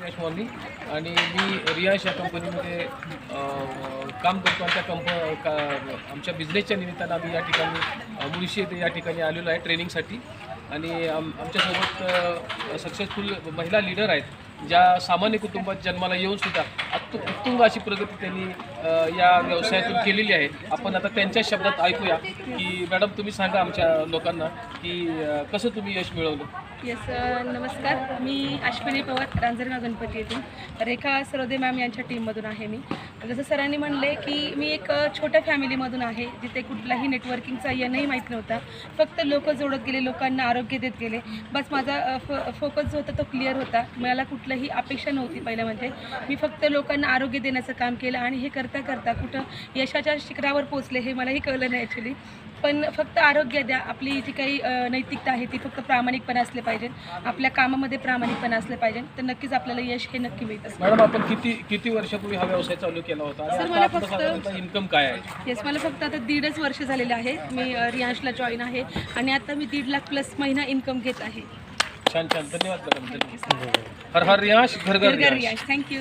यश मोहनी आणि मी रियांश या कंपनीमध्ये काम करतो आणि आमच्या बिझनेसच्या निमित्तानं आम्ही या ठिकाणी मुळशी येथे या ठिकाणी आलेलो आहे ट्रेनिंगसाठी. आणि आमच्यासोबत सक्सेसफुल महिला लीडर आहेत ज्या सामान्य कुटुंबात जन्माला येऊनसुद्धा उत्तुंग अशी प्रगती त्यांनी या व्यवसायातून केलेली आहे. आपण आता त्यांच्या शब्दात ऐकूया की मॅडम तुम्ही सांगा आमच्या लोकांना की कसं तुम्ही यश मिळवलं. येस, नमस्कार. मी अश्विनी पवार, रांजणगाव गणपती येथून. रेखा सरोदे मॅम यांच्या टीममधून आहे मी. जसं सरांनी म्हणले की मी एक छोट्या फॅमिलीमधून आहे जिथे कुठलाही नेटवर्किंगचा येणंही माहीत नव्हता. फक्त लोक जोडत गेले, लोकांना आरोग्य देत गेले. बस माझा फोकस जो होता तो क्लिअर होता. मला कुठलंही अपेक्षा नव्हती. पहिलं म्हणजे मी फक्त लोकांना आरोग्य देण्याचं काम केलं आणि हे करता करता कुठं यशाच्या शिखरावर पोचले हे मलाही कळलं नाही ॲक्च्युली. पण फक्त आरोग्य द्या. आपली जी काही नैतिकता आहे ती फक्त प्रामाणिकपणा असले पाहिजे, आपल्या कामामध्ये प्रामाणिकपणा असले पाहिजे, तर नक्कीच आपल्याला यश हे नक्की मिळत असतं. मॅडम आपण किती वर्षापूर्वी हा व्यवसाय चालू केला होता? सर मला फक्त इन्कम काय आहे? येस, मला फक्त आता 1.5 वर्ष झालेले आहे. मी रियांशला जॉईन आहे आणि आता मी 1.5 लाख प्लस महिना इन्कम घेत आहे. छान छान, धन्यवाद मॅडम. हर हर रियांश, घर घर रियांश. थँक्यू.